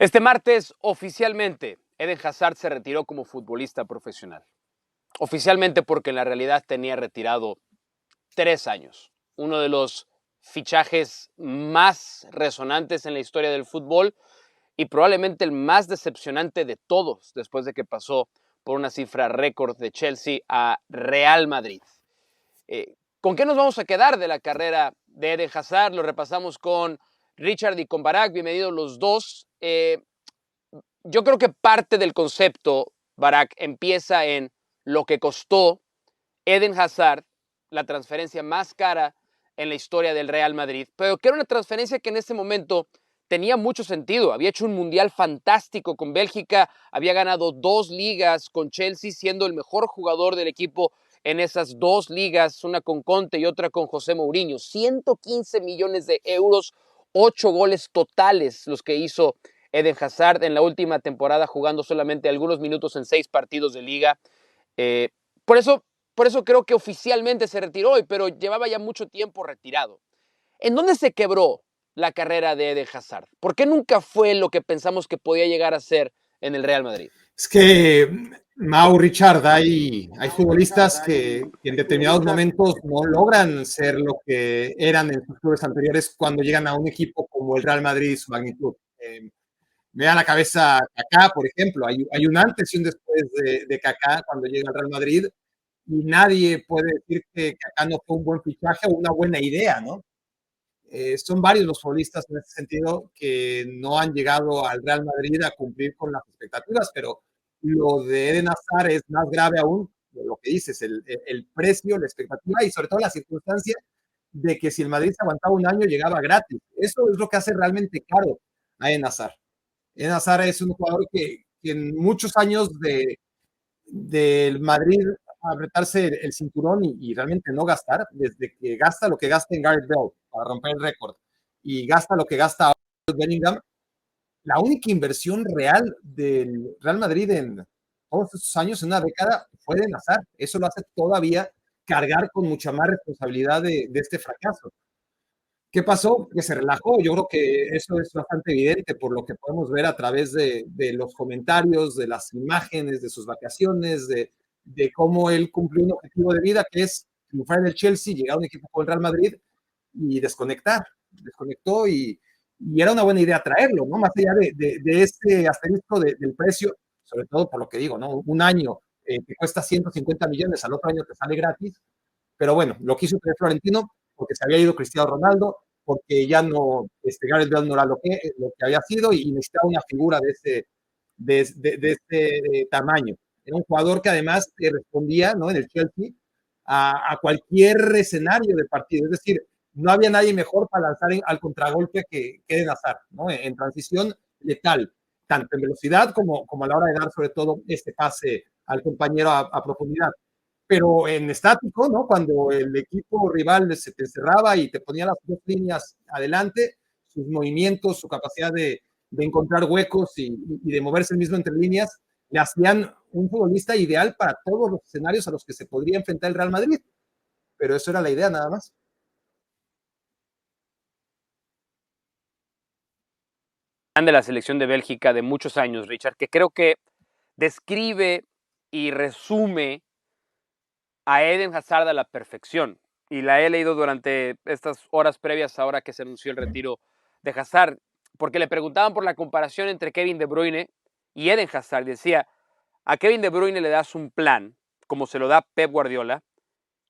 Este martes, oficialmente, Eden Hazard se retiró como futbolista profesional. Oficialmente porque en la realidad tenía retirado 3 años. Uno de los fichajes más resonantes en la historia del fútbol y probablemente el más decepcionante de todos después de que pasó por una cifra récord de Chelsea a Real Madrid. ¿Con qué nos vamos a quedar de la carrera de Eden Hazard? Lo repasamos con Richard y con Barak. Bienvenidos los dos. Yo creo que parte del concepto, Barak, empieza en lo que costó Eden Hazard, la transferencia más cara en la historia del Real Madrid, pero que era una transferencia que en ese momento tenía mucho sentido. Había hecho un mundial fantástico con Bélgica, había ganado 2 ligas con Chelsea, siendo el mejor jugador del equipo en esas 2 ligas, una con Conte y otra con José Mourinho. 115 millones de euros, 8 goles totales los que hizo Eden Hazard en la última temporada, jugando solamente algunos minutos en 6 partidos de liga. Eh, por eso creo que oficialmente se retiró, pero llevaba ya mucho tiempo retirado. ¿En dónde se quebró la carrera de Eden Hazard? ¿Por qué nunca fue lo que pensamos que podía llegar a ser en el Real Madrid? Es que, Mau, Richard, hay futbolistas que en determinados momentos no logran ser lo que eran en sus clubes anteriores cuando llegan a un equipo como el Real Madrid y su magnitud. Me da la cabeza Kaká, por ejemplo. Hay un antes y un después de Kaká cuando llega al Real Madrid y nadie puede decir que Kaká no fue un buen fichaje o una buena idea, ¿no? Son varios los futbolistas en ese sentido que no han llegado al Real Madrid a cumplir con las expectativas, pero lo de Eden Hazard es más grave aún, lo que dices, el precio, la expectativa y sobre todo la circunstancia de que si el Madrid se aguantaba un año llegaba gratis. Eso es lo que hace realmente caro a Eden Hazard. Eden Hazard es un jugador que en muchos años del Madrid apretarse el cinturón y realmente no gastar, desde que gasta lo que gasta en Gareth Bale para romper el récord y gasta lo que gasta ahora Bellingham, la única inversión real del Real Madrid en todos estos años, en una década, fue de Hazard. Eso lo hace todavía cargar con mucha más responsabilidad de este fracaso. ¿Qué pasó? Que se relajó. Yo creo que eso es bastante evidente por lo que podemos ver a través de los comentarios, de las imágenes, de sus vacaciones, de cómo él cumplió un objetivo de vida, que es triunfar en el Chelsea, llegar a un equipo con el Real Madrid y desconectar. Desconectó y era una buena idea traerlo, ¿no? Más allá de ese asterisco del precio, sobre todo por lo que digo, ¿no? Un año que cuesta 150 millones, al otro año te sale gratis. Pero bueno, lo quiso traer Florentino porque se había ido Cristiano Ronaldo, porque ya no, Gareth Bale no era lo que había sido y necesitaba una figura de este tamaño. Era un jugador que además respondía, ¿no? En el Chelsea a cualquier escenario de partido. Es decir, no había nadie mejor para lanzar al contragolpe que Eden Hazard, ¿no? En transición letal, tanto en velocidad como a la hora de dar sobre todo este pase al compañero a profundidad. Pero en estático, ¿no? Cuando el equipo rival se te encerraba y te ponía las 2 líneas adelante, sus movimientos, su capacidad de encontrar huecos y de moverse el mismo entre líneas, le hacían un futbolista ideal para todos los escenarios a los que se podría enfrentar el Real Madrid. Pero eso era la idea nada más. De la selección de Bélgica de muchos años, Richard, que creo que describe y resume a Eden Hazard a la perfección. Y la he leído durante estas horas previas ahora que se anunció el retiro de Hazard, porque le preguntaban por la comparación entre Kevin De Bruyne y Eden Hazard. Decía, a Kevin De Bruyne le das un plan, como se lo da Pep Guardiola,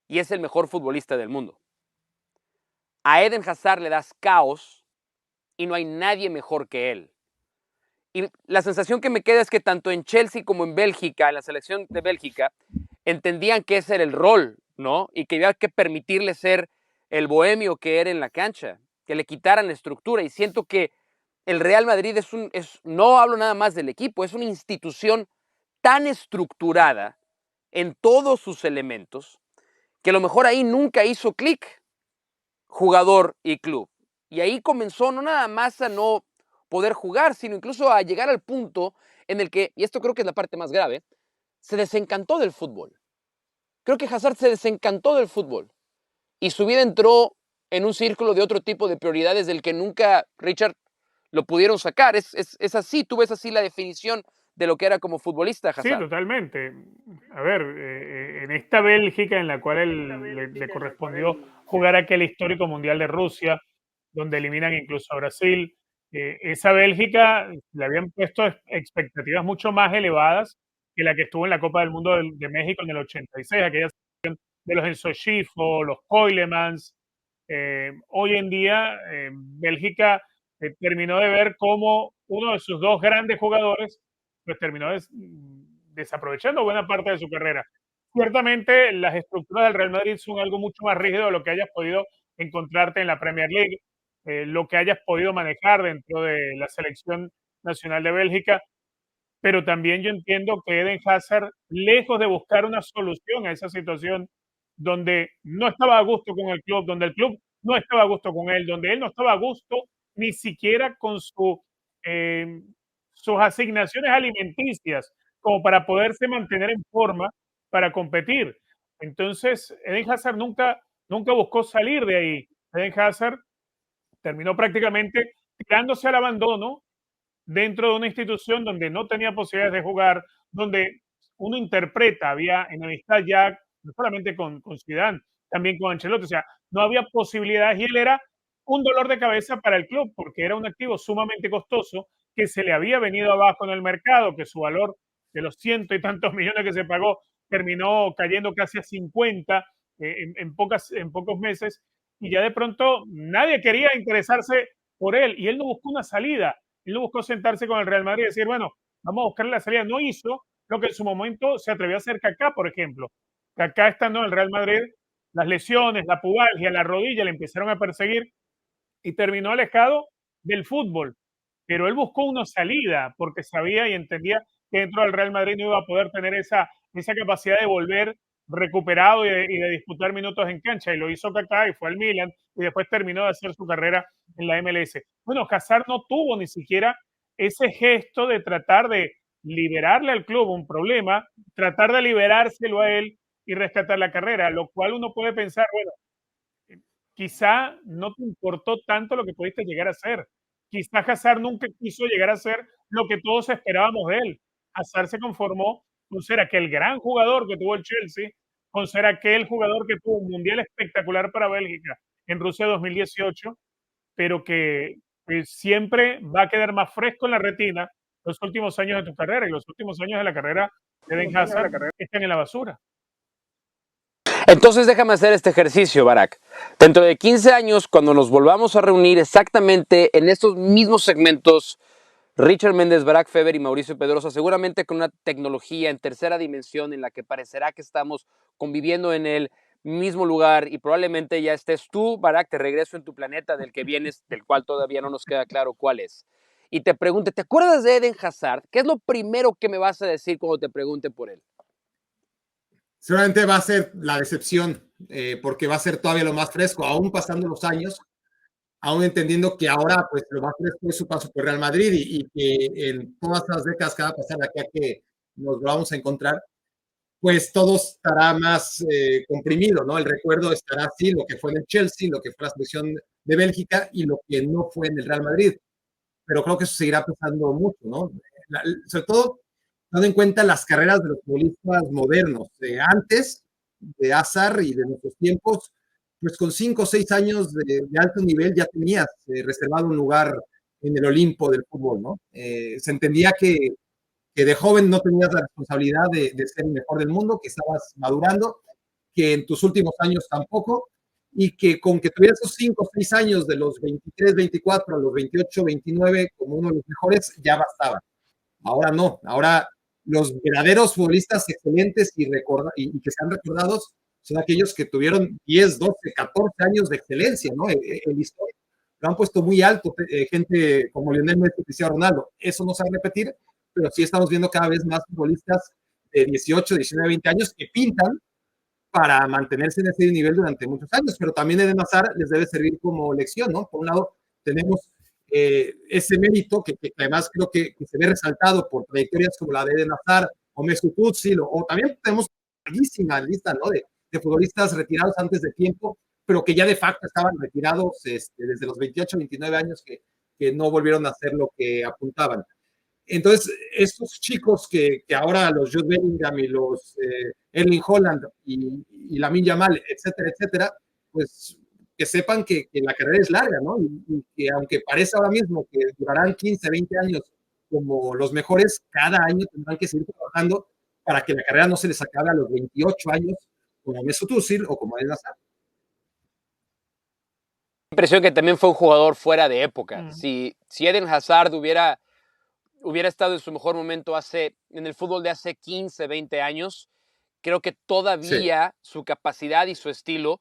y es el mejor futbolista del mundo. A Eden Hazard le das caos y no hay nadie mejor que él. Y la sensación que me queda es que tanto en Chelsea como en Bélgica, en la selección de Bélgica, entendían que ese era el rol, ¿no? Y que había que permitirle ser el bohemio que era en la cancha, que le quitaran la estructura. Y siento que el Real Madrid no hablo nada más del equipo, es una institución tan estructurada en todos sus elementos que a lo mejor ahí nunca hizo clic jugador y club. Y ahí comenzó no nada más a no poder jugar, sino incluso a llegar al punto en el que, y esto creo que es la parte más grave, se desencantó del fútbol. Creo que Hazard se desencantó del fútbol y su vida entró en un círculo de otro tipo de prioridades del que nunca, Richard, lo pudieron sacar. Es así, tú ves así la definición de lo que era como futbolista Sí, Hazard. totalmente. A ver, en esta Bélgica en la cual le correspondió jugar aquel histórico Mundial de Rusia, donde eliminan incluso a Brasil, esa Bélgica le habían puesto expectativas mucho más elevadas que la que estuvo en la Copa del Mundo de México en el 86, aquella de los Enzo Scifo, los Koilemans. Hoy en día, Bélgica terminó de ver cómo uno de sus dos grandes jugadores pues terminó desaprovechando buena parte de su carrera. Ciertamente, las estructuras del Real Madrid son algo mucho más rígido de lo que hayas podido encontrarte en la Premier League, lo que hayas podido manejar dentro de la selección nacional de Bélgica, pero también yo entiendo que Eden Hazard, lejos de buscar una solución a esa situación, donde no estaba a gusto con el club, donde el club no estaba a gusto con él, donde él no estaba a gusto ni siquiera con eh, sus asignaciones alimenticias, como para poderse mantener en forma para competir. Entonces, Eden Hazard nunca buscó salir de ahí. Eden Hazard terminó prácticamente tirándose al abandono dentro de una institución donde no tenía posibilidades de jugar, donde uno interpreta, había enemistad ya no solamente con Zidane, también con Ancelotti, o sea, no había posibilidades y él era un dolor de cabeza para el club porque era un activo sumamente costoso que se le había venido abajo en el mercado, que su valor de los ciento y tantos millones que se pagó terminó cayendo casi a 50 en pocos meses y ya de pronto nadie quería interesarse por él y él no buscó una salida. Él no buscó sentarse con el Real Madrid y decir, bueno, vamos a buscar la salida. No hizo lo que en su momento se atrevió a hacer Kaká, por ejemplo. Kaká estando en el Real Madrid, las lesiones, la pubalgia, la rodilla le empezaron a perseguir y terminó alejado del fútbol. Pero él buscó una salida porque sabía y entendía que dentro del Real Madrid no iba a poder tener esa capacidad de volver recuperado y de disputar minutos en cancha. Y lo hizo Kaká y fue al Milan y después terminó de hacer su carrera en la MLS. Bueno, Hazard no tuvo ni siquiera ese gesto de tratar de liberarle al club un problema, tratar de liberárselo a él y rescatar la carrera, lo cual uno puede pensar, bueno, quizá no te importó tanto lo que pudiste llegar a ser. Quizá Hazard nunca quiso llegar a ser lo que todos esperábamos de él. Hazard se conformó con ser aquel gran jugador que tuvo el Chelsea, con ser aquel jugador que tuvo un mundial espectacular para Bélgica en Rusia 2018, pero que siempre va a quedar más fresco en la retina los últimos años de tu carrera y los últimos años de la carrera de Eden Hazard están en la basura. Entonces déjame hacer este ejercicio, Barak. Dentro de 15 años, cuando nos volvamos a reunir exactamente en estos mismos segmentos, Richard Méndez, Barak Feber y Mauricio Pedrosa, seguramente con una tecnología en tercera dimensión en la que parecerá que estamos conviviendo en el mismo lugar y probablemente ya estés tú, Barak, te regreso en tu planeta del que vienes, del cual todavía no nos queda claro cuál es. Y te pregunte, ¿te acuerdas de Eden Hazard? ¿Qué es lo primero que me vas a decir cuando te pregunte por él? Seguramente va a ser la decepción, porque va a ser todavía lo más fresco, aún pasando los años, aún entendiendo que ahora pues lo más fresco es su paso por Real Madrid y que en todas las décadas que va a pasar de aquí a que nos vamos a encontrar, pues todo estará más comprimido, ¿no? El recuerdo estará así, lo que fue en el Chelsea, lo que fue la selección de Bélgica y lo que no fue en el Real Madrid. Pero creo que eso seguirá pasando mucho, ¿no? Sobre todo, dando en cuenta las carreras de los futbolistas modernos, de antes, de Hazard y de nuestros tiempos, pues con 5 o 6 años de alto nivel ya tenías reservado un lugar en el Olimpo del fútbol, ¿no? Se entendía que de joven no tenías la responsabilidad de ser el mejor del mundo, que estabas madurando, que en tus últimos años tampoco, y que con que tuvieras esos 5 o 6 años de los 23, 24 a los 28, 29 como uno de los mejores, ya bastaba. Ahora no, ahora los verdaderos futbolistas excelentes y que sean recordados son aquellos que tuvieron 10, 12, 14 años de excelencia, ¿no? El historia lo han puesto muy alto, gente como Lionel Messi, Cristiano Ronaldo. Eso no se va a repetir, pero sí estamos viendo cada vez más futbolistas de 18, 19, 20 años que pintan para mantenerse en ese nivel durante muchos años, pero también Eden Hazard les debe servir como lección, ¿no? Por un lado, tenemos ese mérito que además creo que se ve resaltado por trayectorias como la de Eden Hazard o Mesut Özil, o también tenemos una larguísima lista, ¿no? De futbolistas retirados antes de tiempo, pero que ya de facto estaban retirados desde los 28, 29 años que que no volvieron a hacer lo que apuntaban. Entonces, estos chicos que ahora los Jude Bellingham y los Erling Haaland y Lamine Yamal, etcétera, etcétera, pues que sepan que la carrera es larga, ¿no? Y que aunque parece ahora mismo que durarán 15, 20 años como los mejores, cada año tendrán que seguir trabajando para que la carrera no se les acabe a los 28 años, como Mesut Özil o como Eden Hazard. Impresión que también fue un jugador fuera de época. Si Eden Hazard hubiera estado en su mejor momento en el fútbol de hace 15, 20 años, creo que todavía su capacidad y su estilo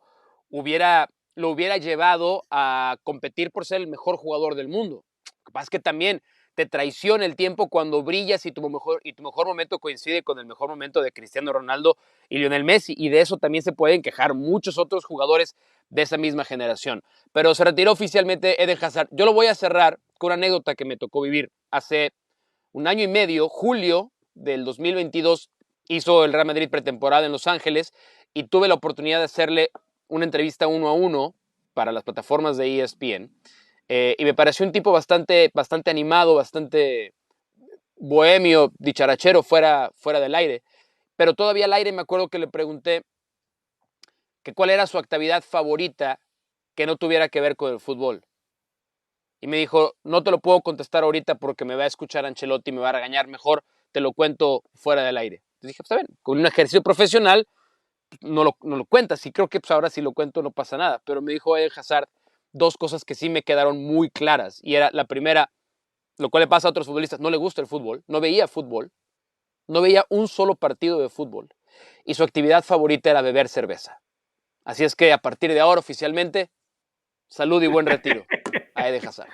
lo hubiera llevado a competir por ser el mejor jugador del mundo. Lo que pasa es que también te traiciona el tiempo cuando brillas y tu mejor momento coincide con el mejor momento de Cristiano Ronaldo y Lionel Messi, y de eso también se pueden quejar muchos otros jugadores de esa misma generación. Pero se retiró oficialmente Eden Hazard. Yo lo voy a cerrar con una anécdota que me tocó vivir hace un año y medio. Julio del 2022 hizo el Real Madrid pretemporada en Los Ángeles y tuve la oportunidad de hacerle una entrevista 1-1 para las plataformas de ESPN, y me pareció un tipo bastante animado, bastante bohemio, dicharachero fuera del aire. Pero todavía al aire me acuerdo que le pregunté que cuál era su actividad favorita que no tuviera que ver con el fútbol. Y me dijo, no te lo puedo contestar ahorita porque me va a escuchar Ancelotti y me va a regañar, mejor te lo cuento fuera del aire. Entonces dije, está bien, con un ejercicio profesional no lo cuentas, y creo que pues ahora si lo cuento no pasa nada. Pero me dijo Eden Hazard dos cosas que sí me quedaron muy claras, y era la primera, lo cual le pasa a otros futbolistas: no le gusta el fútbol, no veía un solo partido de fútbol, y su actividad favorita era beber cerveza. Así es que a partir de ahora oficialmente, salud y buen retiro a Eden Hazard.